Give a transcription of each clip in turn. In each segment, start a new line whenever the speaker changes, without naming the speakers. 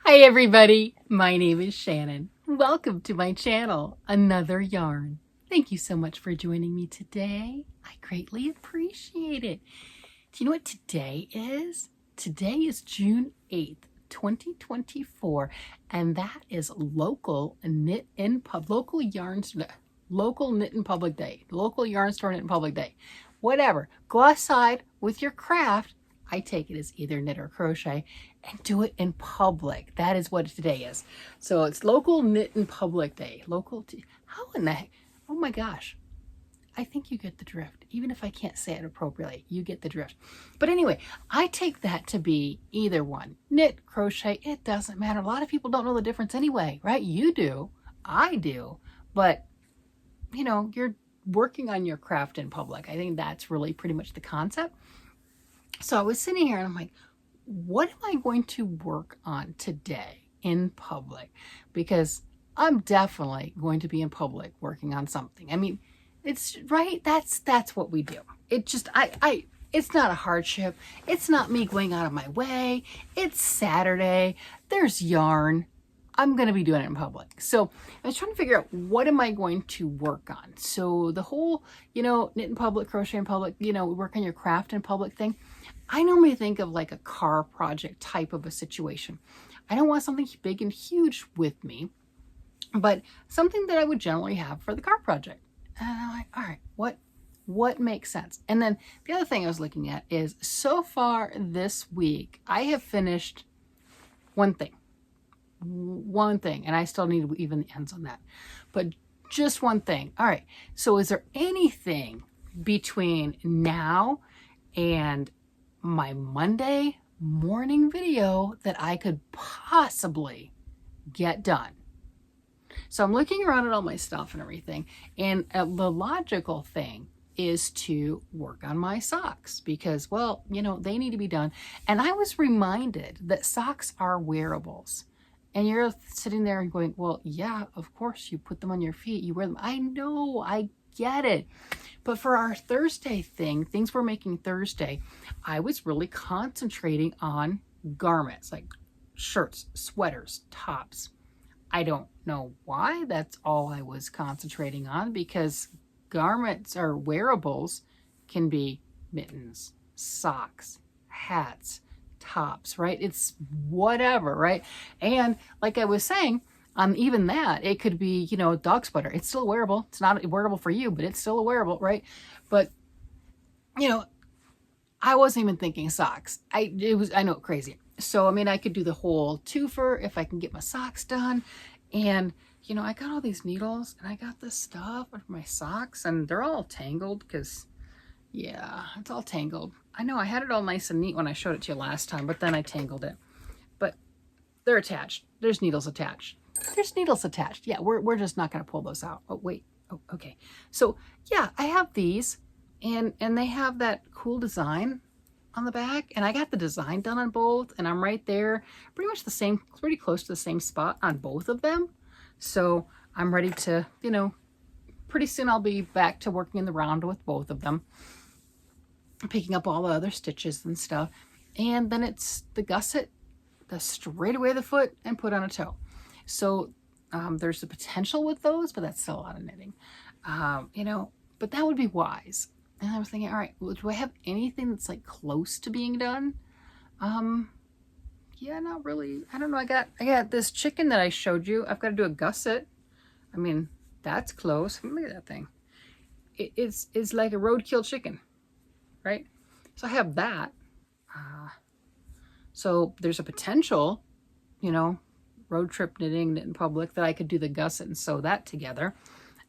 Hi everybody, my name is Shannon. Welcome to my channel, Another Yarn. Thank you so much for joining me today. I greatly appreciate it. Do you know what today is? Today is June 8th, 2024, and that is local Knit in Pub, local Knit in Public Day, local yarn store knit in public day. Whatever, go outside with your craft. I take it as either knit or crochet and do it in public. That is what today is. So it's local knit in public day. How in the heck? Oh my gosh. I think you get the drift. Even if I can't say it appropriately, you get the drift. But anyway, I take that to be either one. Knit, crochet, it doesn't matter. A lot of people don't know the difference anyway, right? You do. I do. But, you know, you're working on your craft in public. I think that's really pretty much the concept. So I was sitting here and I'm like, what am I going to work on today in public? Because I'm definitely going to be in public working on something. I mean, it's right. That's what we do. It just, it's not a hardship. It's not me going out of my way. It's Saturday. There's yarn. I'm going to be doing it in public. So I was trying to figure out what am I going to work on? So the whole, knit in public, crochet in public, work on your craft in public thing. I normally think of like a car project type of a situation. I don't want something big and huge with me, but something that I would generally have for the car project. And I'm like, all right, what makes sense? And then the other thing I was looking at is so far this week, I have finished one thing, and I still need to even the ends on that, but just one thing. All right. So is there anything between now and my Monday morning video that I could possibly get done? So I'm looking around at all my stuff and everything, and the logical thing is to work on my socks because, well, they need to be done. And I was reminded that socks are wearables. And you're sitting there and going, well, yeah, of course, you put them on your feet, you wear them. I know, I get it. But for our Thursday things we're making Thursday, I was really concentrating on garments like shirts, sweaters, tops. I don't know why that's all I was concentrating on, because garments or wearables can be mittens, socks, hats, tops, right? It's whatever, right? And like I was saying, even that, it could be, dog sweater. It's still a wearable. It's not a wearable for you, but it's still a wearable, right? But, I wasn't even thinking socks. I know, crazy. So, I mean, I could do the whole twofer if I can get my socks done. And, I got all these needles and I got this stuff for my socks and they're all tangled because, yeah, it's all tangled. I know I had it all nice and neat when I showed it to you last time, but then I tangled it. But they're attached. There's needles attached. There's needles attached. Yeah, we're just not going to pull those out. Oh, wait. Oh, okay. So, yeah, I have these and they have that cool design on the back, and I got the design done on both, and I'm right there, pretty much the same, pretty close to the same spot on both of them. So I'm ready to, pretty soon I'll be back to working in the round with both of them, picking up all the other stitches and stuff. And then it's the gusset, the straight away the foot, and put on a toe. So there's the potential with those, but that's still a lot of knitting, but that would be wise. And I was thinking, all right, well, do I have anything that's like close to being done? Yeah, not really. I don't know. I got this chicken that I showed you. I've got to do a gusset. I mean, that's close. Look at that thing. It's like a roadkill chicken, right? So I have that. So there's a potential, road trip knit in public, that I could do the gusset and sew that together.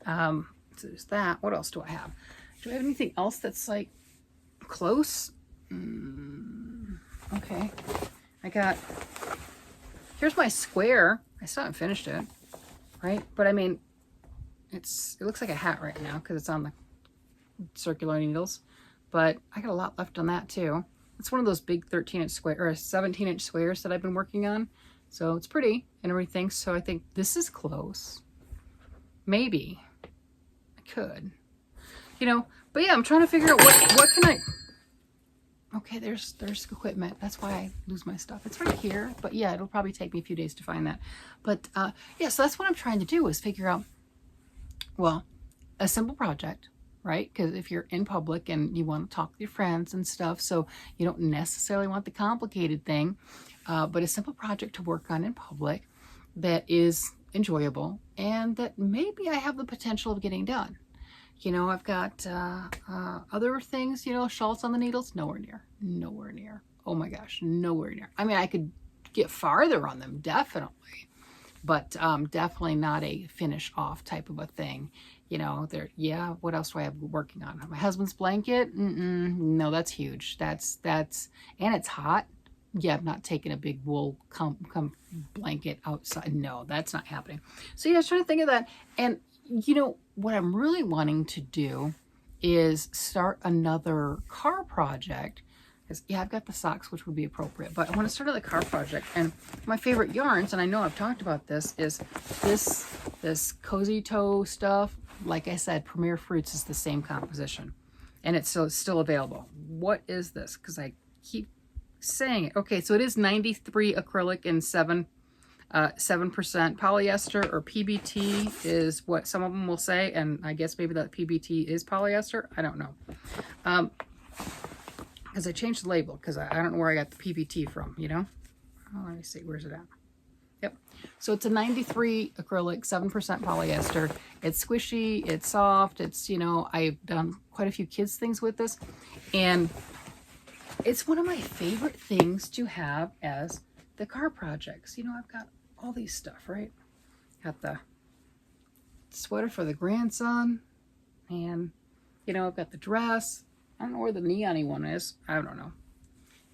So there's that. What else do I have? Do I have anything else that's like close? Okay. Here's my square. I still haven't finished it, right? But I mean, it looks like a hat right now because it's on the circular needles, but I got a lot left on that too. It's one of those big 13-inch square or 17-inch squares that I've been working on. So it's pretty and everything. So I think this is close. Maybe I could. But yeah, I'm trying to figure out what can I Okay, there's equipment. That's why I lose my stuff. It's right here, but yeah, it'll probably take me a few days to find that. But yeah, so that's what I'm trying to do, is figure out, well, a simple project, right? Because if you're in public and you want to talk with your friends and stuff, so you don't necessarily want the complicated thing, but a simple project to work on in public that is enjoyable and that maybe I have the potential of getting done. You know, I've got other things, you know, Schultz on the needles, nowhere near, nowhere near. Oh my gosh, nowhere near. I mean, I could get farther on them, definitely, but definitely not a finish off type of a thing. You know, there, yeah, what else do I have working on? My husband's blanket? No, that's huge. That's, and it's hot. Yeah, I'm not taking a big wool blanket outside. No, that's not happening. So yeah, I was trying to think of that. And you know, what I'm really wanting to do is start another car project. Because yeah, I've got the socks, which would be appropriate, but I want to start another car project. And my favorite yarns, and I know I've talked about this, is this Cozy Toe stuff. Like I said, Premier Fruits is the same composition, and it's still available. What is this? Because I keep saying it. Okay, so it is 93 acrylic and 7% polyester, or PBT is what some of them will say, and I guess maybe that PBT is polyester. I don't know. Because I changed the label, because I don't know where I got the PBT from, you know? Oh, let me see, where's it at? Yep. So it's a 93 acrylic, 7% polyester. It's squishy, it's soft, it's, you know, I've done quite a few kids things with this, and it's one of my favorite things to have as the car projects. You know, I've got all these stuff, right? Got the sweater for the grandson, and, you know, I've got the dress. I don't know where the neon-y one is. I don't know.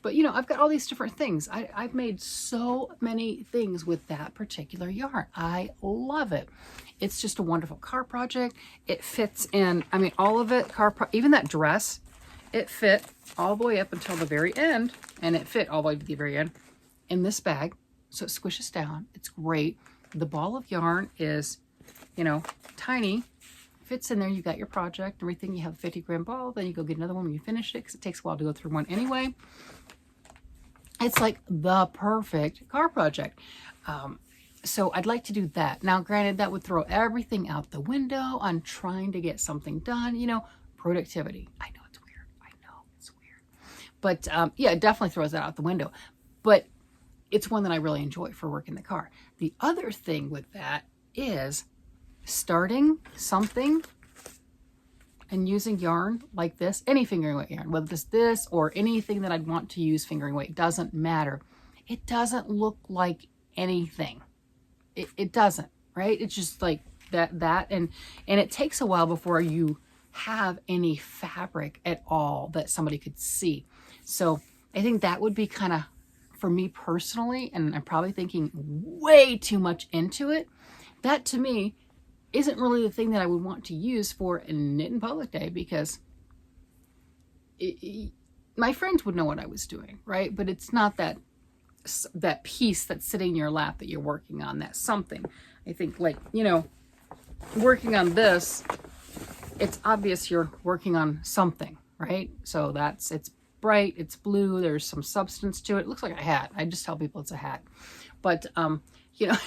But, you know, I've got all these different things. I've made so many things with that particular yarn. I love it. It's just a wonderful car project. It fits in, I mean, all of it, even that dress, it fit all the way up until the very end, and it fit all the way to the very end in this bag. So it squishes down. It's great. The ball of yarn is, you know, tiny. Fits in there. You got your project, everything. You have a 50-gram ball. Then you go get another one when you finish it, because it takes a while to go through one anyway. It's like the perfect car project. So I'd like to do that. Now, granted, that would throw everything out the window on trying to get something done. You know, productivity. I know it's weird. I know it's weird. But yeah, it definitely throws that out the window. But it's one that I really enjoy for working the car. The other thing with that is starting something and using yarn like this, any fingering weight yarn, whether it's this or anything that I'd want to use fingering weight, doesn't matter. It doesn't look like anything. It doesn't, right? It's just like that, and it takes a while before you have any fabric at all that somebody could see. So I think that would be kind of, for me personally, and I'm probably thinking way too much into it, that to me isn't really the thing that I would want to use for a knit in public day, because my friends would know what I was doing, right? But it's not that piece that's sitting in your lap that you're working on, that's something. I think, like, you know, working on this, it's obvious you're working on something, right? So it's bright, it's blue, there's some substance to it. It looks like a hat. I just tell people it's a hat. But, you know,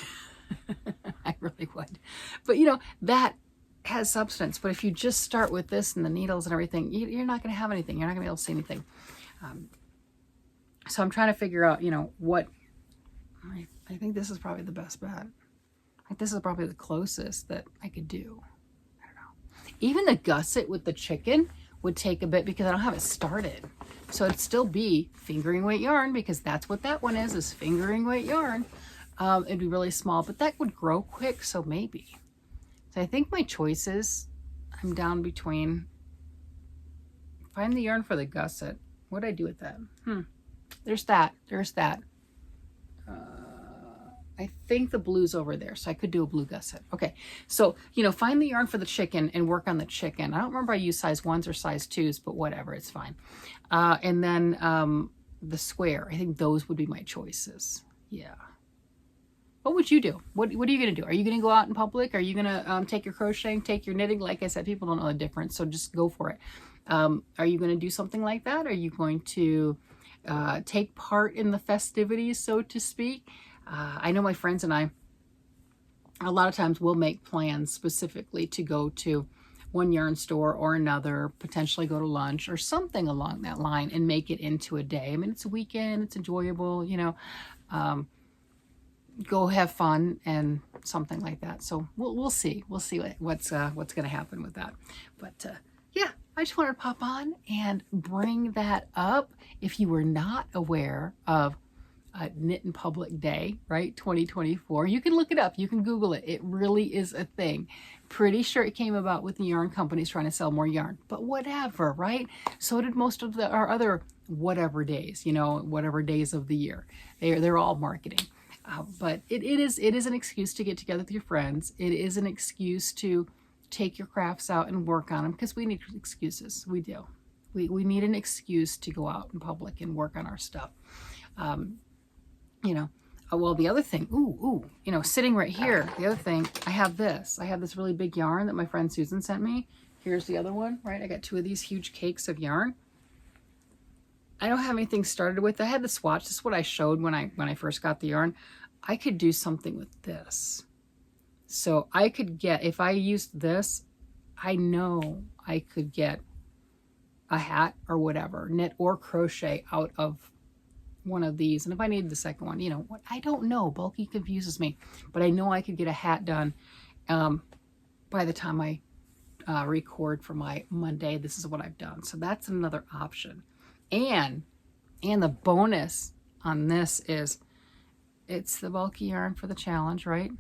I really would. But, you know, that has substance. But if you just start with this and the needles and everything, you're not going to have anything. You're not going to be able to see anything. So I'm trying to figure out, you know, what, I think this is probably the best bet. Like, this is probably the closest that I could do. I don't know. Even the gusset with the chicken would take a bit, because I don't have it started. So it'd still be fingering weight yarn, because that's what that one is fingering weight yarn. It'd be really small, but that would grow quick, so maybe. So I think my choices, I'm down between, find the yarn for the gusset. What did I do with that? There's that. I think the blue's over there, so I could do a blue gusset. Okay, so, you know, find the yarn for the chicken and work on the chicken. I don't remember I used size 1s or size 2s, but whatever, it's fine. And then the square, I think those would be my choices. Yeah. What would you do? What are you going to do? Are you going to go out in public? Are you going to take your crocheting, take your knitting? Like I said, people don't know the difference, so just go for it. Are you going to do something like that? Are you going to take part in the festivities, so to speak? I know my friends and I, a lot of times we'll make plans specifically to go to one yarn store or another, potentially go to lunch or something along that line and make it into a day. I mean, it's a weekend, it's enjoyable, you know, go have fun and something like that. So we'll see. We'll see what's going to happen with that. But yeah, I just wanted to pop on and bring that up. If you were not aware of Knit in Public Day, right? 2024. You can look it up. You can Google it. It really is a thing. Pretty sure it came about with the yarn companies trying to sell more yarn, but whatever, right? So did most of our other whatever days, you know, whatever days of the year. They're all marketing. But it is an excuse to get together with your friends. It is an excuse to take your crafts out and work on them, because we need excuses. We do. We need an excuse to go out in public and work on our stuff. You know, well, the other thing, you know, sitting right here, the other thing, I have this really big yarn that my friend Susan sent me. Here's the other one, right? I got 2 of these huge cakes of yarn. I don't have anything started with. I had the swatch. This is what I showed when I first got the yarn. I could do something with this. So I could get, if I used this, I know I could get a hat or whatever, knit or crochet out of one of these. And if I needed the second one, you know what, I don't know, bulky confuses me, but I know I could get a hat done by the time I record for my Monday. This is what I've done, so that's another option. And the bonus on this is it's the bulky yarn for the challenge, right?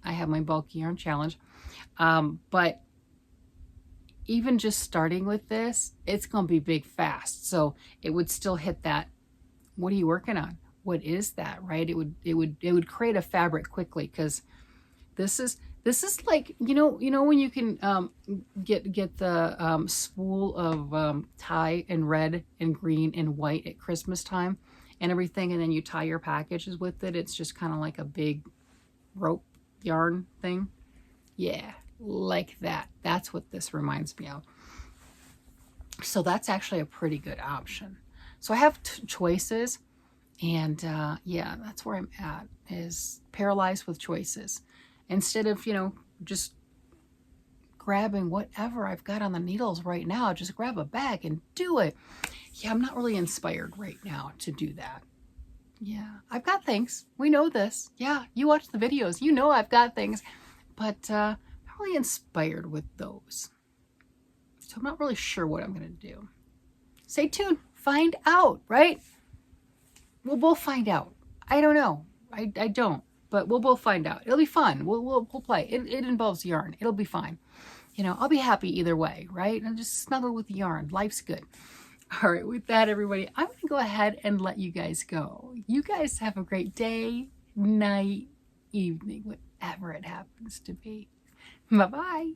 I have my bulky yarn challenge, but even just starting with this, it's going to be big fast, so it would still hit that. What are you working on? What is that, right? It would create a fabric quickly, because this is like, you know when you can get the spool of tie in red and green and white at Christmas time and everything, and then you tie your packages with it. It's just kind of like a big rope yarn thing. Yeah, like that. That's what this reminds me of. So that's actually a pretty good option. So I have choices, and yeah, that's where I'm at, is paralyzed with choices. Instead of, you know, just grabbing whatever I've got on the needles right now, just grab a bag and do it. Yeah, I'm not really inspired right now to do that. Yeah, I've got things. We know this. Yeah, you watch the videos. You know I've got things, but I'm not really inspired with those. So I'm not really sure what I'm going to do. Stay tuned. Find out, right? We'll both find out. I don't know. I don't, but we'll both find out. It'll be fun. We'll play. It involves yarn. It'll be fine. You know, I'll be happy either way, right? And just snuggle with yarn. Life's good. All right, with that, everybody, I'm going to go ahead and let you guys go. You guys have a great day, night, evening, whatever it happens to be. Bye-bye.